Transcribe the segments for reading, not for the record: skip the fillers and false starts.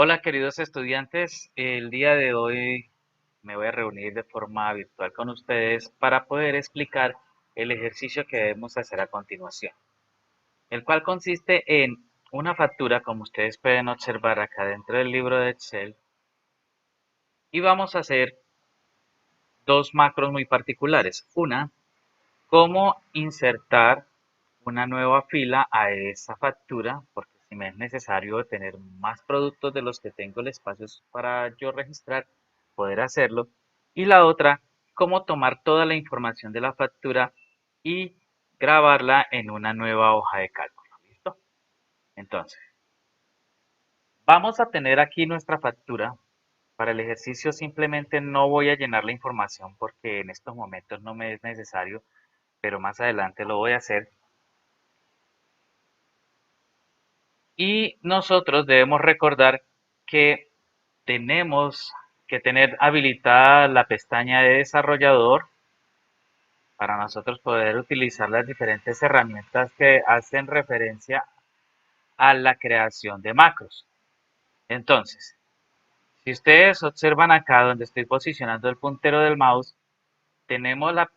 Hola queridos estudiantes, el día de hoy me voy a reunir de forma virtual con ustedes para poder explicar el ejercicio que debemos hacer a continuación, el cual consiste en una factura, como ustedes pueden observar acá dentro del libro de Excel, y vamos a hacer dos macros muy particulares. Una, cómo insertar una nueva fila a esa factura, porque si me es necesario tener más productos de los que tengo el espacio para yo registrar, poder hacerlo. Y la otra, cómo tomar toda la información de la factura y grabarla en una nueva hoja de cálculo. ¿Listo? Entonces, vamos a tener aquí nuestra factura. Para el ejercicio simplemente no voy a llenar la información porque en estos momentos no me es necesario, pero más adelante lo voy a hacer. Y nosotros debemos recordar que tenemos que tener habilitada la pestaña de desarrollador para nosotros poder utilizar las diferentes herramientas que hacen referencia a la creación de macros. Entonces, si ustedes observan acá donde estoy posicionando el puntero del mouse, tenemos la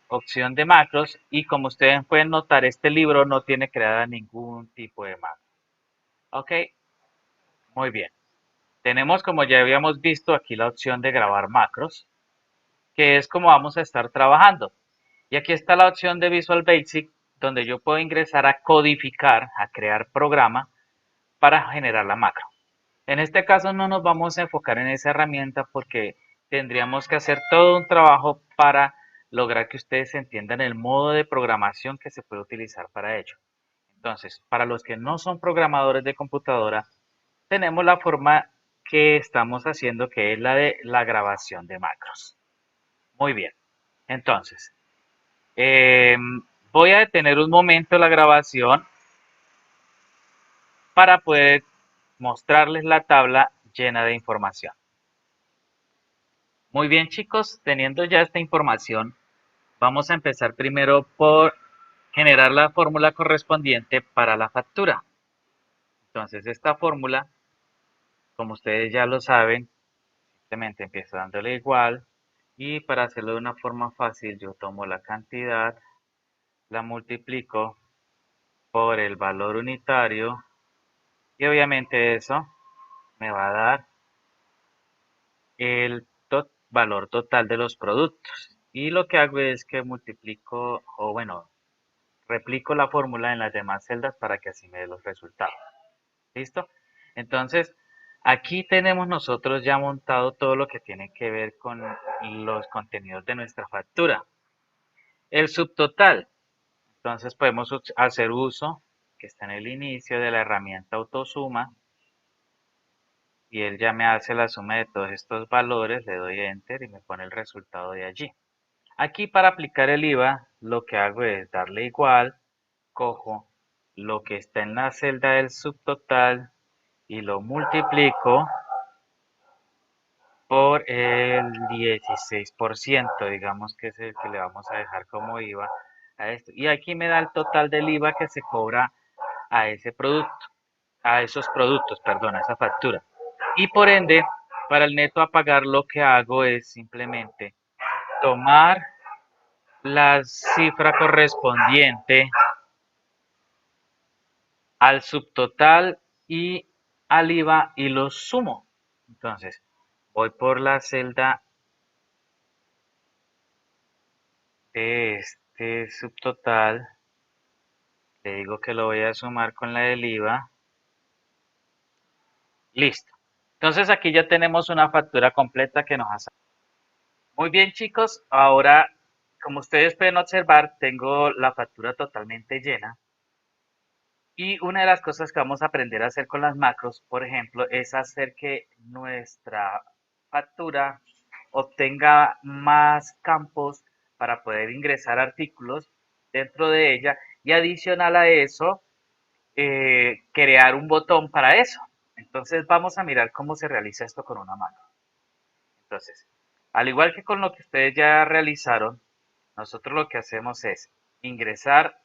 opción de macros y como ustedes pueden notar, este libro no tiene creada ningún tipo de macro. Ok, muy bien. Tenemos, como ya habíamos visto, aquí la opción de grabar macros, que es como vamos a estar trabajando. Y aquí está la opción de Visual Basic, donde yo puedo ingresar a codificar, a crear programa para generar la macro. En este caso no nos vamos a enfocar en esa herramienta porque tendríamos que hacer todo un trabajo para lograr que ustedes entiendan el modo de programación que se puede utilizar para ello. Entonces, para los que no son programadores de computadora, tenemos la forma que estamos haciendo, que es la de la grabación de macros. Muy bien. Entonces, eh, voy a detener un momento la grabación para poder mostrarles la tabla llena de información. Muy bien, chicos, teniendo ya esta información, vamos a empezar primero por generar la fórmula correspondiente para la factura. Entonces, esta fórmula, como ustedes ya lo saben, simplemente empiezo dándole igual y para hacerlo de una forma fácil yo tomo la cantidad, la multiplico por el valor unitario y obviamente eso me va a dar el valor total de los productos. Y lo que hago es que multiplico, o bueno, replico la fórmula en las demás celdas para que así me dé los resultados. ¿Listo? Entonces, aquí tenemos nosotros ya montado todo lo que tiene que ver con los contenidos de nuestra factura. El subtotal. Entonces podemos hacer uso, que está en el inicio de la herramienta autosuma, y él ya me hace la suma de todos estos valores, le doy enter y me pone el resultado de allí. Aquí para aplicar el IVA, lo que hago es darle igual, cojo lo que está en la celda del subtotal y lo multiplico por el 16%, digamos que es el que le vamos a dejar como IVA a esto. Y aquí me da el total del IVA que se cobra a ese producto, a esos productos, perdón, a esa factura. Y por ende, para el neto a pagar lo que hago es simplemente tomar la cifra correspondiente al subtotal y al IVA y los sumo. Entonces, voy por la celda de este subtotal, le digo que lo voy a sumar con la del IVA, listo. Entonces aquí ya tenemos una factura completa que nos hace. Muy bien, chicos, ahora como ustedes pueden observar, tengo la factura totalmente llena. Y una de las cosas que vamos a aprender a hacer con las macros, por ejemplo, es hacer que nuestra factura obtenga más campos para poder ingresar artículos dentro de ella y adicional a eso, crear un botón para eso. Entonces vamos a mirar cómo se realiza esto con una macro. Entonces, al igual que con lo que ustedes ya realizaron, nosotros lo que hacemos es ingresar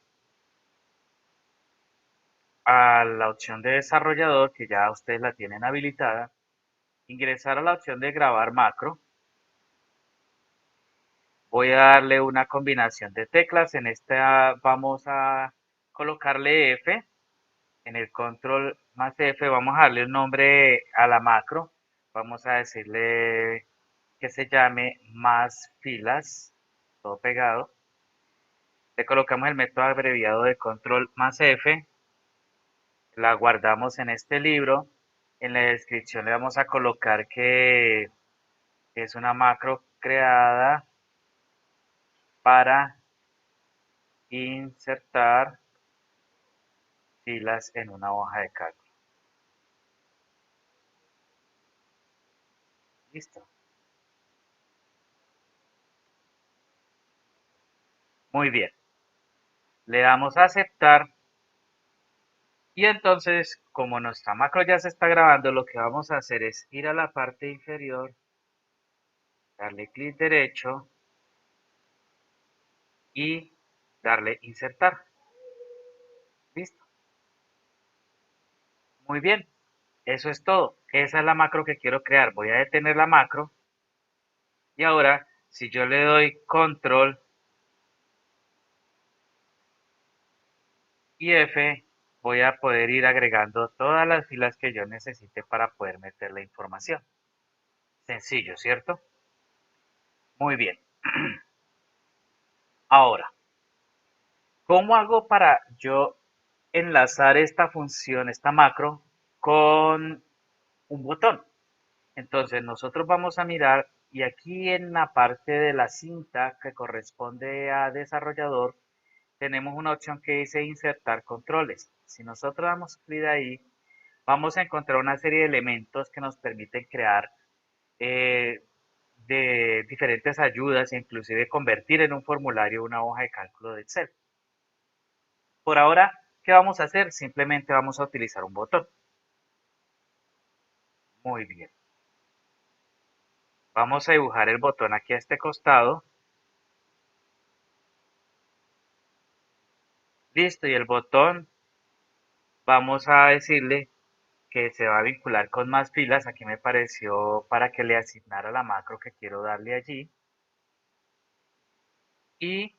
a la opción de desarrollador, que ya ustedes la tienen habilitada, ingresar a la opción de grabar macro. Voy a darle una combinación de teclas. En esta vamos a colocarle F. En el control más F vamos a darle el nombre a la macro. Vamos a decirle que se llame más filas, todo pegado. Le colocamos el método abreviado de control más F. La guardamos en este libro. En la descripción le vamos a colocar que es una macro creada para insertar filas en una hoja de cálculo. Listo. Muy bien. Le damos a aceptar y entonces, como nuestra macro ya se está grabando, lo que vamos a hacer es ir a la parte inferior, darle clic derecho y darle insertar. Listo. Muy bien. Eso es todo. Esa es la macro que quiero crear. Voy a detener la macro y ahora, si yo le doy control y F, voy a poder ir agregando todas las filas que yo necesite para poder meter la información. Sencillo, ¿cierto? Muy bien. Ahora, ¿cómo hago para yo enlazar esta función, esta macro, con un botón? Entonces nosotros vamos a mirar y aquí en la parte de la cinta que corresponde a desarrollador, tenemos una opción que dice insertar controles. Si nosotros damos clic ahí, vamos a encontrar una serie de elementos que nos permiten crear eh, de diferentes ayudas e inclusive convertir en un formulario una hoja de cálculo de Excel. Por ahora, ¿qué vamos a hacer? Simplemente vamos a utilizar un botón. Muy bien. Vamos a dibujar el botón aquí a este costado. Listo, y el botón vamos a decirle que se va a vincular con más filas. Aquí me pareció para que le asignara la macro que quiero darle allí. Y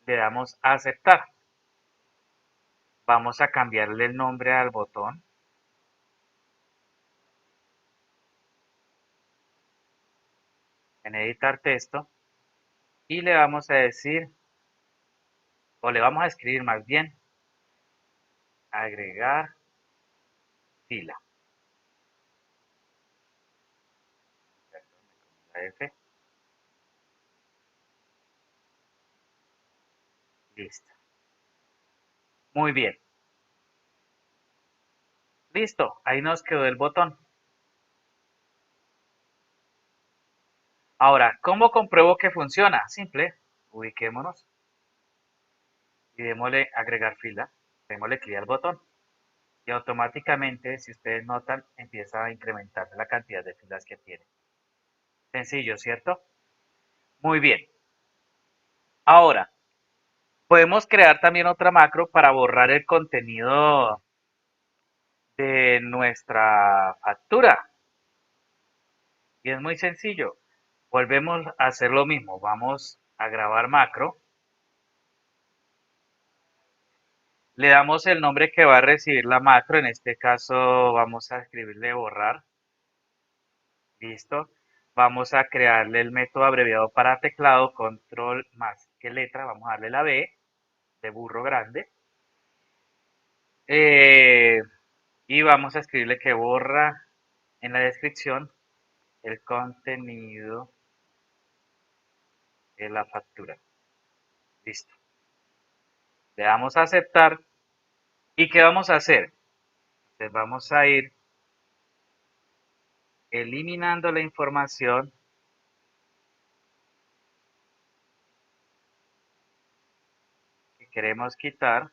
le damos a aceptar. Vamos a cambiarle el nombre al botón. En editar texto. Y le vamos a decir, o le vamos a escribir más bien, agregar fila. La F. Listo. Muy bien. Listo. Ahí nos quedó el botón. Ahora, ¿cómo compruebo que funciona? Simple. Ubiquémonos y démosle agregar fila. Démosle clic al botón. Y automáticamente, si ustedes notan, empieza a incrementar la cantidad de filas que tiene. Sencillo, ¿cierto? Muy bien. Ahora, podemos crear también otra macro para borrar el contenido de nuestra factura. Y es muy sencillo. Volvemos a hacer lo mismo. Vamos a grabar macro. Le damos el nombre que va a recibir la macro. En este caso vamos a escribirle borrar. Listo. Vamos a crearle el método abreviado para teclado, control más que letra. Vamos a darle la B de burro grande. Eh, y vamos a escribirle que borra en la descripción el contenido de la factura. Listo. Le damos a aceptar. ¿Y qué vamos a hacer? Entonces vamos a ir eliminando la información que queremos quitar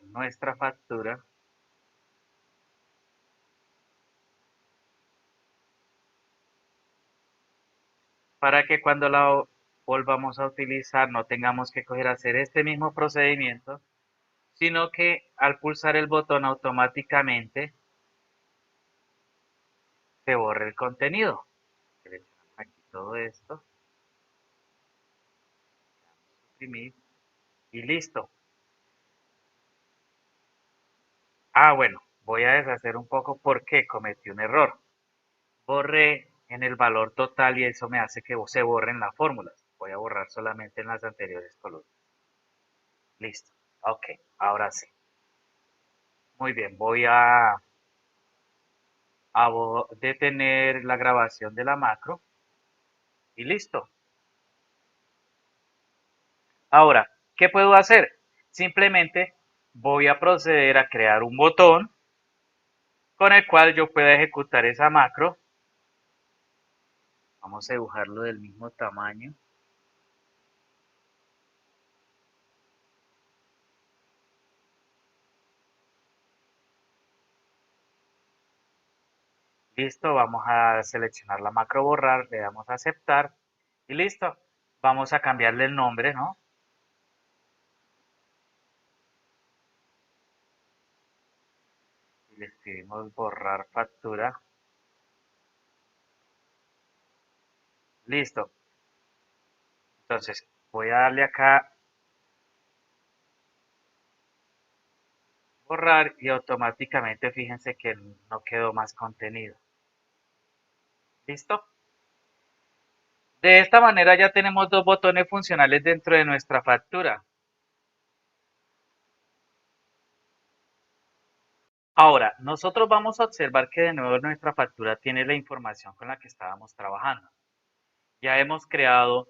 en nuestra factura para que cuando la volvamos a utilizar, no tengamos que coger a hacer este mismo procedimiento, sino que al pulsar el botón automáticamente se borre el contenido. Seleccionamos aquí todo esto, suprimir y listo. Bueno, voy a deshacer un poco porque cometí un error. Borré en el valor total y eso me hace que se borren las fórmulas. Voy a borrar solamente en las anteriores columnas. Listo. Ok, ahora sí. Muy bien, voy a detener la grabación de la macro y listo. Ahora, ¿qué puedo hacer? Simplemente voy a proceder a crear un botón con el cual yo pueda ejecutar esa macro. Vamos a dibujarlo del mismo tamaño. Listo, vamos a seleccionar la macro borrar, le damos a aceptar y listo. Vamos a cambiarle el nombre, ¿no? Y le escribimos borrar factura. Listo. Entonces, voy a darle acá borrar y automáticamente fíjense que no quedó más contenido. ¿Listo? De esta manera ya tenemos dos botones funcionales dentro de nuestra factura. Ahora, nosotros vamos a observar que de nuevo nuestra factura tiene la información con la que estábamos trabajando. Ya hemos creado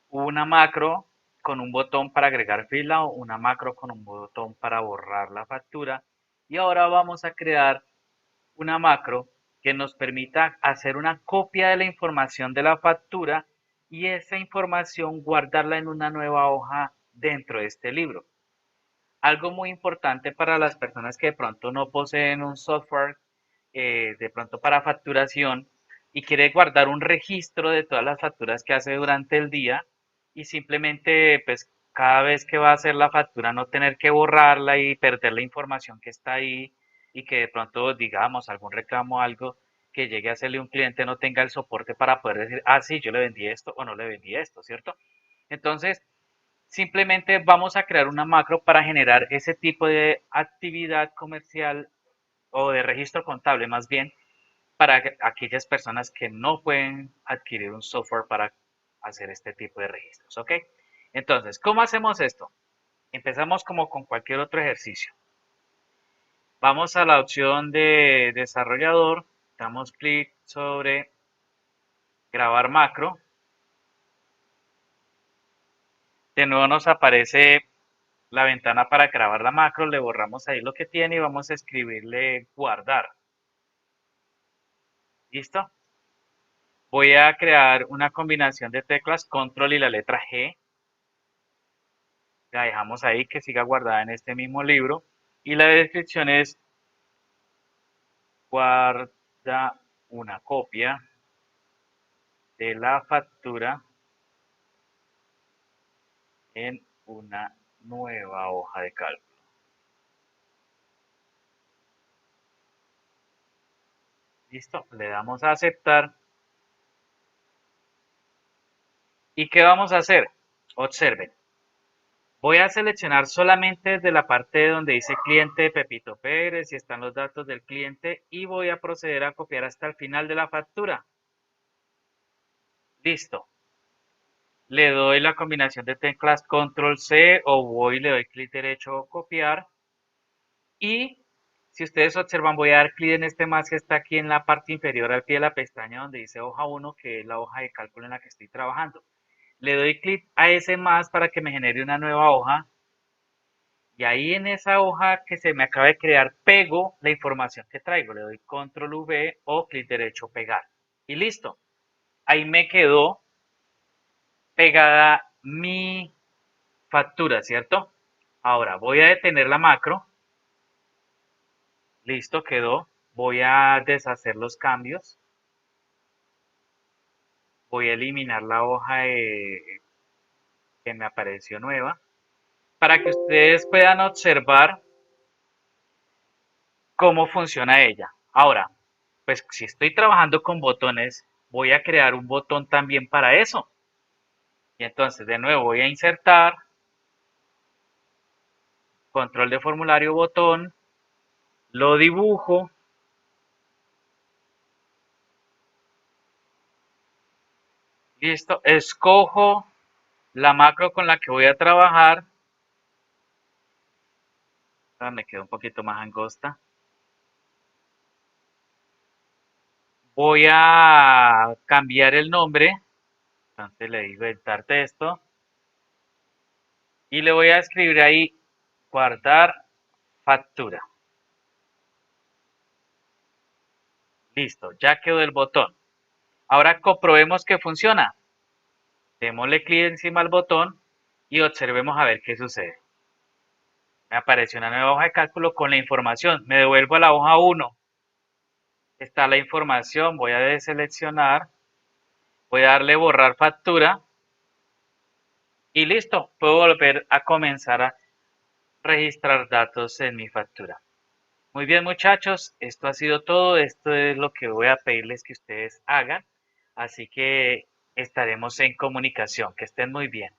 una macro con un botón para agregar fila o una macro con un botón para borrar la factura. Y ahora vamos a crear una macro que nos permita hacer una copia de la información de la factura y esa información guardarla en una nueva hoja dentro de este libro. Algo muy importante para las personas que de pronto no poseen un software de pronto para facturación y quiere guardar un registro de todas las facturas que hace durante el día y simplemente pues cada vez que va a hacer la factura no tener que borrarla y perder la información que está ahí y que de pronto digamos algún reclamo o algo que llegue a hacerle un cliente no tenga el soporte para poder decir, sí, yo le vendí esto o no le vendí esto, ¿cierto? Entonces, simplemente vamos a crear una macro para generar ese tipo de actividad comercial o de registro contable más bien para aquellas personas que no pueden adquirir un software para hacer este tipo de registros, ¿ok? Entonces, ¿cómo hacemos esto? Empezamos como con cualquier otro ejercicio. Vamos a la opción de desarrollador, damos clic sobre grabar macro. De nuevo nos aparece la ventana para grabar la macro, le borramos ahí lo que tiene y vamos a escribirle guardar. ¿Listo? Voy a crear una combinación de teclas control y la letra G. La dejamos ahí que siga guardada en este mismo libro. Y la descripción es guarda una copia de la factura en una nueva hoja de cálculo. Listo, le damos a aceptar. ¿Y qué vamos a hacer? Observen. Voy a seleccionar solamente desde la parte donde dice cliente de Pepito Pérez y están los datos del cliente y voy a proceder a copiar hasta el final de la factura. Listo. Le doy la combinación de teclas control C o voy y le doy clic derecho copiar. Y si ustedes observan, voy a dar clic en este más que está aquí en la parte inferior al pie de la pestaña donde dice hoja 1, que es la hoja de cálculo en la que estoy trabajando. Le doy clic a ese más para que me genere una nueva hoja. Y ahí en esa hoja que se me acaba de crear, pego la información que traigo. Le doy control V o clic derecho pegar. Y listo. Ahí me quedó pegada mi factura, ¿cierto? Ahora voy a detener la macro. Listo, quedó. Voy a deshacer los cambios. Voy a eliminar la hoja que me apareció nueva para que ustedes puedan observar cómo funciona ella. Ahora, pues si estoy trabajando con botones, voy a crear un botón también para eso. Y entonces de nuevo voy a insertar, control de formulario, botón, lo dibujo, listo, escojo la macro con la que voy a trabajar. Ahora me queda un poquito más angosta. Voy a cambiar el nombre, entonces le digo editar texto y le voy a escribir ahí guardar factura. Listo, ya quedó el botón. Ahora comprobemos que funciona. Démosle clic encima al botón y observemos a ver qué sucede. Me apareció una nueva hoja de cálculo con la información. Me devuelvo a la hoja 1. Está la información. Voy a deseleccionar. Voy a darle borrar factura. Y listo. Puedo volver a comenzar a registrar datos en mi factura. Muy bien, muchachos. Esto ha sido todo. Esto es lo que voy a pedirles que ustedes hagan. Así que estaremos en comunicación. Que estén muy bien.